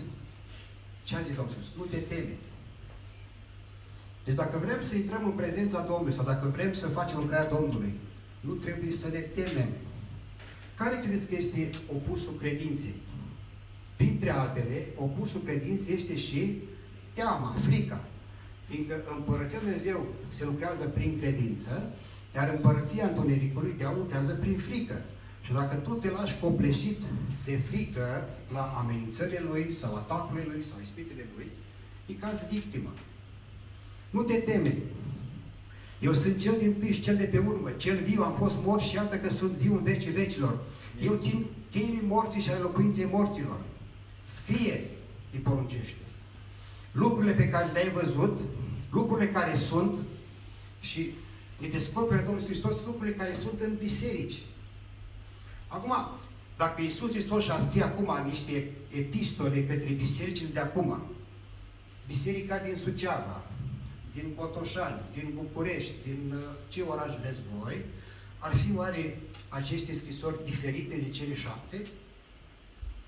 ce a zis Domnul Iisus? Nu te teme. Deci dacă vrem să intrăm în prezența Domnului sau dacă vrem să facem lucrarea Domnului, nu trebuie să ne temem. Care credeți că este opusul credinței? Printre altele, opusul credinței este și teama, frica. Fiindcă împărăția Lui Dumnezeu se lucrează prin credință, iar împărăția întunericului, diavolul lucrează prin frică. Și dacă tu te lași copleșit de frică la amenințările lui sau atacurile lui sau ispitele lui, e caz victimă. Nu te teme. Eu sunt cel dintâi și cel de pe urmă, cel viu, am fost mort și iată că sunt viu în vecii vecilor. Eu țin cheii morții și ale locuinței morților. Scrie, îi poruncește. Lucrurile pe care le-ai văzut, lucrurile care sunt, și ne descoperă Domnul Hristos lucrurile care sunt în biserici. Acum, dacă Iisus Hristos și-a scris acum niște epistole către bisericile de acum, biserica din Suceava, din Botoșani, din București, din ce oraș vreți voi, ar fi oare aceste scrisori diferite de cele 7?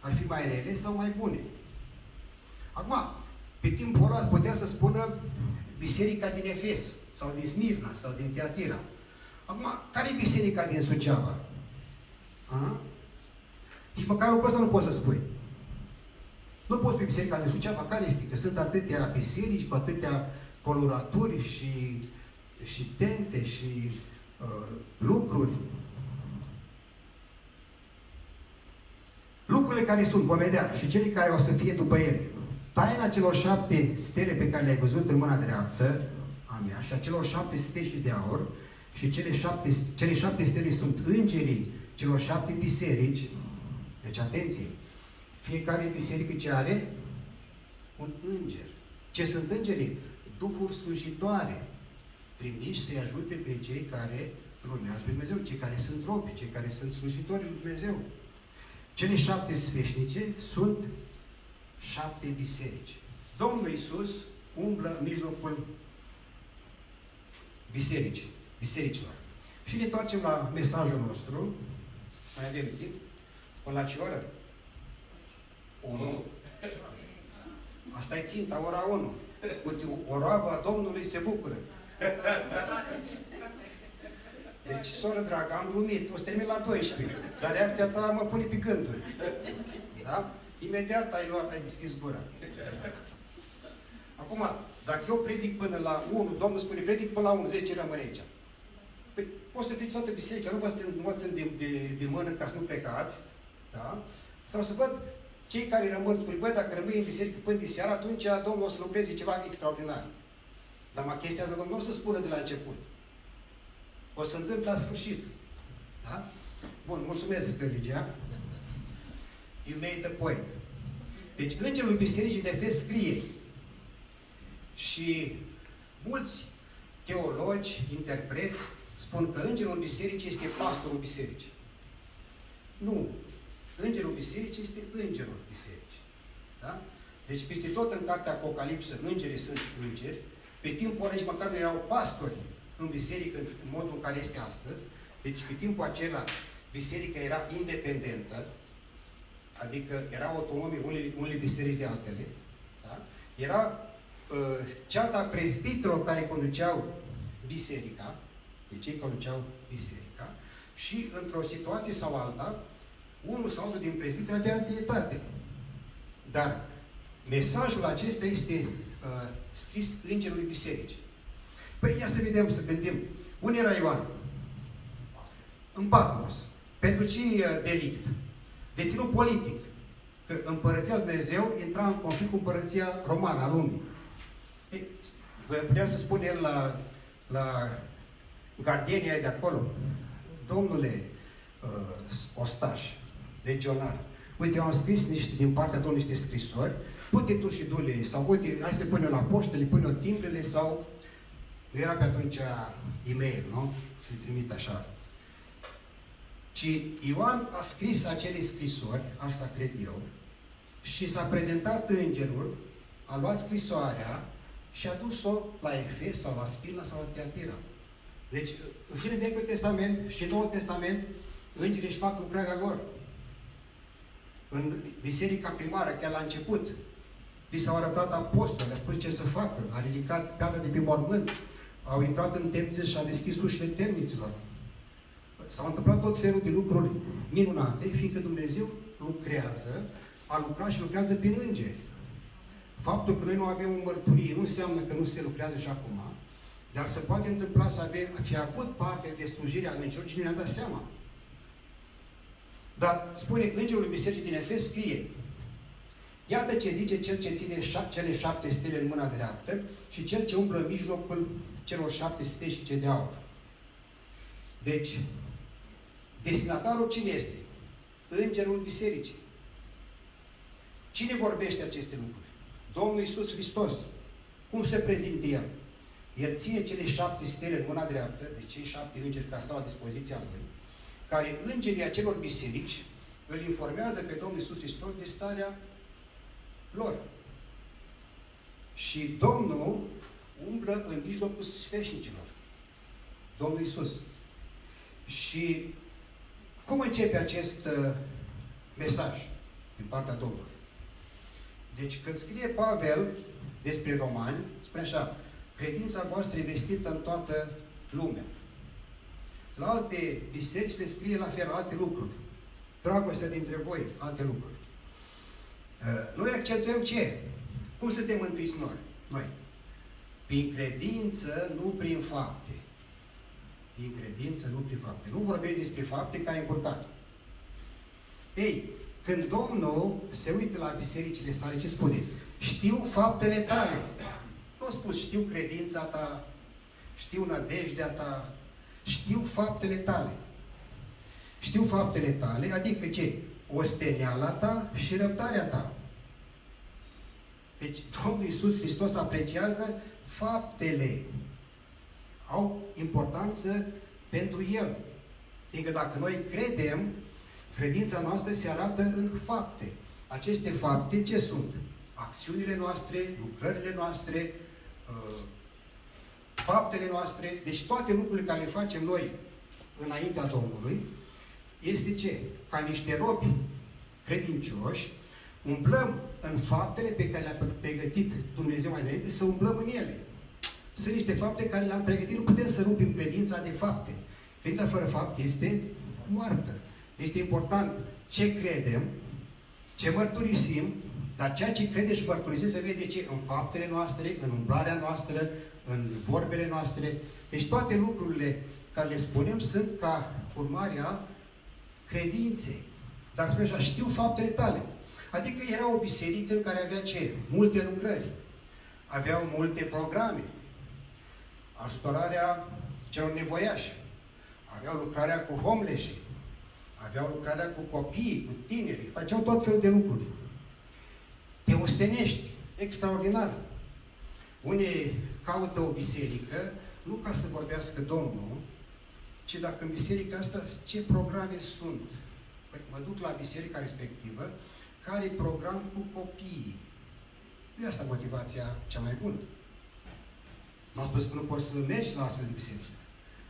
Ar fi mai rele sau mai bune? Acum, pe timpul ăla putea să spună biserica din Efes, sau din Smirna, sau din Tiatira. Acum, care e biserica din Suceava? Și măcar lucrul ăsta nu poți să spui. Nu poți pe biserica din Suceava, care este? Că sunt atâtea biserici, cu atâtea coloraturi și tente și lucruri. Lucrurile care sunt, vom vedea, și cele care o să fie după ele. Taina celor 7 stele pe care le-ai văzut în mâna dreaptă a mea și a celor 7 steși de aur și cele 7 stele sunt îngerii celor 7 biserici. Deci, atenție! Fiecare biserică ce are? Un înger. Ce sunt îngerii? Duhuri slujitoare, trimiși să-i ajute pe cei care urmează pe Dumnezeu, cei care sunt robi, cei care sunt slujitori lui Dumnezeu. Cele 7 sfeșnice sunt 7 biserici. Domnul Iisus umblă în mijlocul bisericilor. Și ne întoarcem la mesajul nostru. Mai avem timp? Până la ce oră? 1. Asta e ținta, ora 1. Uite, o roabă a Domnului se bucură. Deci, soră dragă, am glumit, o să termin la 12. Dar reacția ta mă pune pe gânduri. Da? Imediat ai deschis gura. Acum, dacă eu predic până la 1, Domnul spune, predic până la 1, vezi ce rămâne aici. Păi, poți să predici toată biserica, nu vă țin de mână ca să nu plecați, da? Sau să văd cei care rămân, spune, băi, dacă rămâi în biserică până de seara, atunci Domnul o să lucreze ceva extraordinar. Dar chestia asta Domnul nu o să spună de la început. O să întâmple la sfârșit. Da? Bun, mulțumesc, Ligia. You made the point. Deci, Îngerul Bisericii de Efes scrie. Și mulți teologi, interpreți, spun că Îngerul Bisericii este pastorul Bisericii. Nu. Îngerul Bisericii este Îngerul Bisericii. Da? Deci, peste tot în cartea Apocalipsă, îngerii sunt îngeri. Pe timpul ăla nici măcar nu erau pastori în biserică în modul în care este astăzi. Deci, pe timpul acela, biserica era independentă, adică erau autonome unele biserici de altele. Da? Era ceata prezbiterilor care conduceau biserica, deci cei conduceau biserica, și într-o situație sau alta, unul sau altul din prezbiteri avea întâietate. Dar mesajul acesta este scris Îngerului Bisericii. Păi ia să vedem, să gândim. Unde era Ioan? În Patmos. Pentru ce delict? Deținut politic. Că Împărăția Lui Dumnezeu intra în conflict cu Împărăția Romană a lumii. Vă putea să spune el la gardienia de acolo, domnule ostaș, legionar, uite, eu am scris din partea Domnului niște scrisori, du-te tu și du-le, sau uite, hai să le punem la poștă, le punem timbrele, sau nu era pe atunci e-mail, nu? Și le trimit așa. Ci Ioan a scris acele scrisori, asta cred eu, și s-a prezentat îngerul, a luat scrisoarea și a dus-o la Efes sau la Smirna sau la Tiatira. Deci, și în Vechiul Testament și în Noul Testament, îngerii își fac lucrarea lor. În biserica primară, chiar la început, li s-au arătat apostoli, le-a spus ce să facă, a ridicat piatra de pe mormânt, au intrat în temnițe și a deschis ușile temniților. S-au întâmplat tot felul de lucruri minunate, fiindcă Dumnezeu lucrează, a lucrat și lucrează prin îngeri. Faptul că noi nu avem o mărturie nu înseamnă că nu se lucrează și acum, dar se poate întâmpla să fi avut parte de slujirea îngerilor și nu ne-am dat seama. Dar spune Îngerul Bisericii din Efes, scrie: Iată ce zice cel ce ține cele 7 stele în mâna dreaptă și cel ce umblă în mijlocul celor 7 stele și ce de aur. Deci, destinatarul cine este? Îngerul bisericii. Cine vorbește aceste lucruri? Domnul Iisus Hristos. Cum se prezintă El? El ține cele 7 stele în mâna dreaptă, de cei 7 îngeri care stau la dispoziția Lui, care îngerii acelor biserici îl informează pe Domnul Iisus Hristos de starea lor. Și Domnul umblă în mijlocul sfeșnicilor. Domnul Iisus. Și cum începe acest mesaj din partea Domnului? Deci când scrie Pavel despre romani, spune așa: credința voastră e vestită în toată lumea. La alte biserici le scrie la fel alte lucruri. Dragostea dintre voi, alte lucruri. Noi acceptăm ce? Cum suntem mântuiți noi? Prin credință, nu prin fapte. Prin credință, nu prin fapte. Nu vorbesc despre fapte ca încurcat. Ei, când Domnul se uită la bisericile sale, ce spune? Știu faptele tale. Nu a spus știu credința ta, știu nădejdea ta, știu faptele tale. Știu faptele tale, adică ce? Osteneala ta și răbdarea ta. Deci Domnul Iisus Hristos apreciază faptele. Au importanță pentru El. Fiindcă dacă noi credem, credința noastră se arată în fapte. Aceste fapte ce sunt? Acțiunile noastre, lucrările noastre, faptele noastre, deci toate lucrurile care le facem noi înaintea Domnului, este ce? Ca niște robi credincioși, umblăm în faptele pe care le-a pregătit Dumnezeu mai înainte, să umblăm în ele. Sunt niște fapte care le-am pregătit, nu putem să rupim credința de fapte. Credința fără fapte este moartă. Este important ce credem, ce mărturisim, dar ceea ce crede și mărturisim se vede ce? În faptele noastre, în umblarea noastră, în vorbele noastre. Deci toate lucrurile care le spunem sunt ca urmare a credinței. Dar spune așa, știu faptele tale. Adică era o biserică care avea ce? Multe lucrări. Aveau multe programe. Ajutorarea celor nevoiași. Aveau lucrarea cu homeless, aveau lucrarea cu copiii, cu tinerii. Făceau tot felul de lucruri. Te ostenești. Extraordinar. Unii caută o biserică, nu ca să vorbească Domnul, ci dacă în biserica asta, ce programe sunt. Păi, mă duc la biserica respectivă, care e program cu copiii. Nu e asta motivația cea mai bună. M-a spus că nu poți să mergi la astfel de biserică.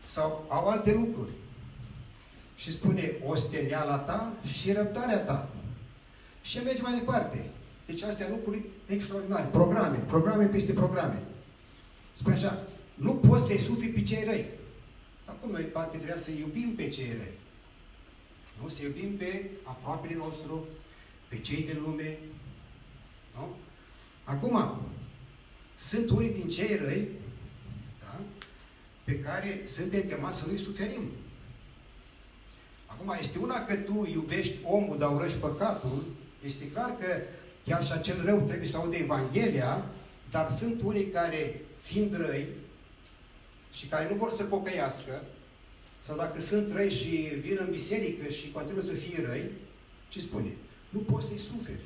Sau au alte lucruri. Și spune osteneala ta și răbdarea ta. Și merge mai departe. Deci astea lucruri extraordinare. Programe peste programe. Spune așa, nu poți să-i sufli pe cei răi. Acum noi parcă trebuia să iubim pe cei răi. Nu? Să iubim pe aproapele nostru, pe cei din lume. Nu? Acum, sunt unii din cei răi, da? Pe care suntem chemați să nu-i suferim. Acum, este una că tu iubești omul, dar urăști păcatul, este clar că chiar și acel rău trebuie să audă Evanghelia, dar sunt unii care, fiind răi, și care nu vor să pocăiască, sau dacă sunt răi și vin în biserică și continuă să fie răi, ce spune? Nu poți să-i suferi.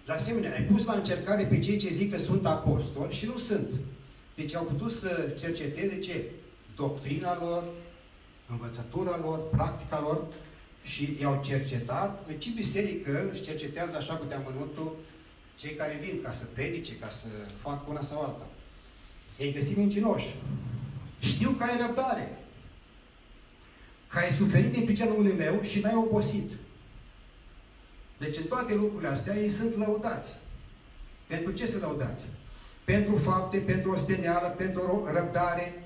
De asemenea, ai pus la încercare pe cei ce zic că sunt apostoli și nu sunt. Deci au putut să cerceteze ce? Doctrina lor, învățătura lor, practica lor și i-au cercetat. În ce biserică își cercetează așa cu teamănuntul cei care vin ca să predice, ca să facă una sau alta. Ei găsim mincinoși. Știu că ai răbdare. Că ai suferit din pricina numele meu și n-ai obosit. Deci în toate lucrurile astea ei sunt lăudați. Pentru ce să lăudați? Pentru fapte, pentru osteneală, pentru răbdare.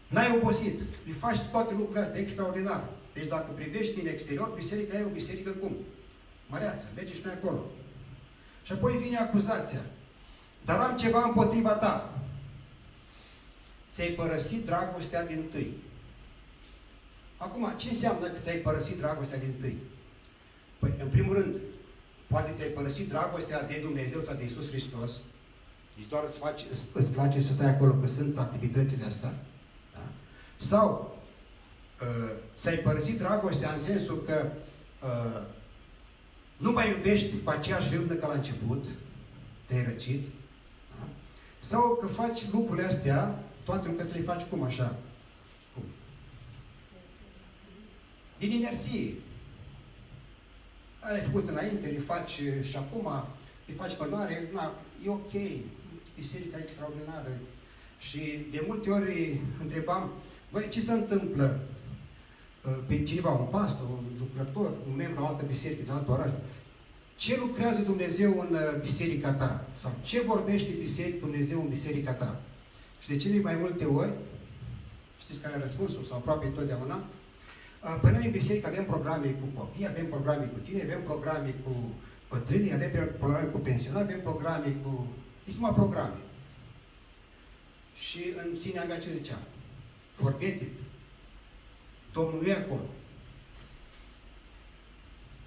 N-ai obosit. Îi faci toate lucrurile astea extraordinar. Deci dacă privești din exterior, biserica e o biserică cum? Măreață. Mergi și noi acolo. Și apoi vine acuzația. Dar am ceva împotriva ta. Ți-ai părăsit dragostea dintâi. Acum, ce înseamnă că ți-ai părăsit dragostea dintâi? Păi, în primul rând, poate ți-ai părăsit dragostea de Dumnezeu sau de Iisus Hristos, deci doar îți place să stai acolo, că sunt activitățile astea, da? Sau ți-ai părăsit dragostea în sensul că nu mai iubești cu aceeași râvnă ca la început, te-ai răcit, da? Sau că faci lucrurile astea, toate lucrurile le faci cum așa? Cum? Din inerție. Le-ai făcut înainte, le faci și acum, le faci pănoare, e ok, biserica e extraordinară. Și de multe ori întrebam, băi, ce se întâmplă pe cineva, un pastor, un lucrător, un membru al altă biserică, de alt oraș? Ce lucrează Dumnezeu în biserica ta? Sau ce vorbește Dumnezeu în biserica ta? Și de cele mai multe ori, știți care e răspunsul, sau aproape întotdeauna, păi noi în biserică avem programe cu copii, avem programe cu tineri, avem programe cu bătrânii, avem programe cu pensionari, avem programe cu... Deci numai programe. Și în sinea mea ce zicea? Forget it. Domnul nu e acolo.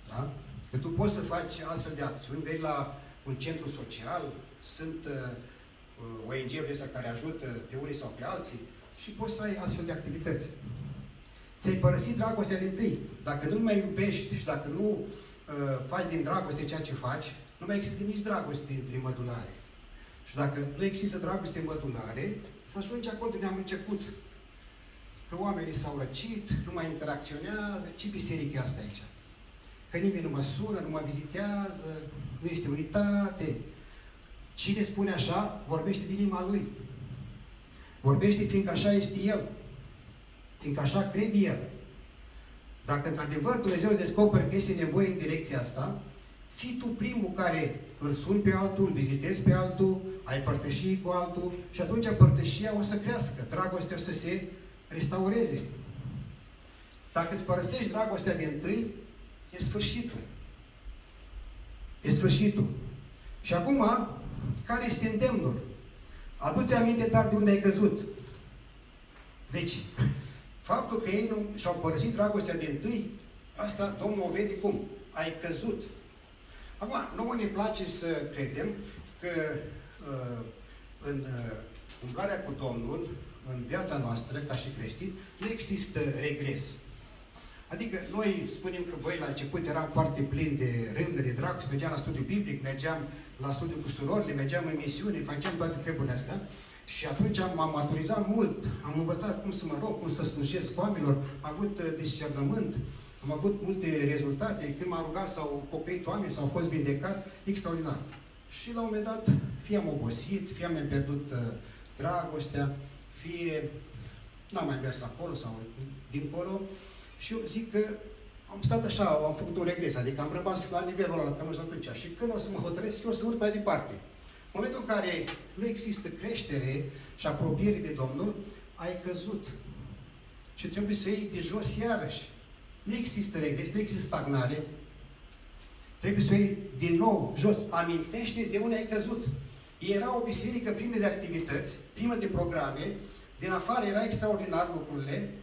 Da? Că tu poți să faci astfel de acțiuni, vei la un centru social, sunt ONG-urile astea care ajută pe unii sau pe alții și poți să ai astfel de activități. Ți-ai părăsit dragostea din tâi. Dacă nu mai iubești și dacă nu faci din dragoste ceea ce faci, nu mai există nici dragoste între mădulare. Și dacă nu există dragoste în mădulare, să ajungi acolo de unde am început. Că oamenii s-au răcit, nu mai interacționează, ce biserică e asta aici? Că nimeni nu mă sună, nu mă vizitează, nu este unitate. Cine spune așa, vorbește din inima lui. Vorbește fiindcă așa este el. Fiindcă așa crede el. Dacă într-adevăr Dumnezeu îți descoperă că este nevoie în direcția asta, fii tu primul care îl suni pe altul, îl vizitezi pe altul, ai părtășii cu altul și atunci părtășia o să crească, dragostea o să se restaureze. Dacă îți părăsești dragostea din tâi, e sfârșitul. E sfârșitul. Și acum, care este îndemnul? Adu-ți aminte tare de unde ai căzut. Deci, faptul că ei nu și-au părăsit dragostea din tâi, asta Domnul o vede cum? Ai căzut. Acum, nouă ne place să credem că în umblarea cu Domnul, în viața noastră, ca și creștini, nu există regres. Adică noi spunem că, băi, la început eram foarte plini de râvnă, de dragoste, mergeam la studiu biblic, mergeam la studiu cu surorile, mergeam în misiune, făceam toate treburile astea și atunci m-am maturizat mult, am învățat cum să mă rog, cum să slujesc oamenilor, am avut discernământ, am avut multe rezultate, când m-am rugat s-au pocăit oameni, s-au fost vindecați, extraordinar. Și la un moment dat, fie am obosit, fie am pierdut dragostea, fie n-am mai mers acolo sau dincolo, și eu zic că am stat așa, am făcut un regres, adică am rămas la nivelul ăla, cam atunci. Și când o să mă hotărăsc, eu o să urc mai departe. În momentul în care nu există creștere și apropiere de Domnul, ai căzut. Și trebuie să iei de jos iarăși. Nu există regres, nu există stagnare. Trebuie să iei din nou jos. Amintește-ți de unde ai căzut. Era o biserică plină de activități, plină de programe, din afară era extraordinar lucrurile,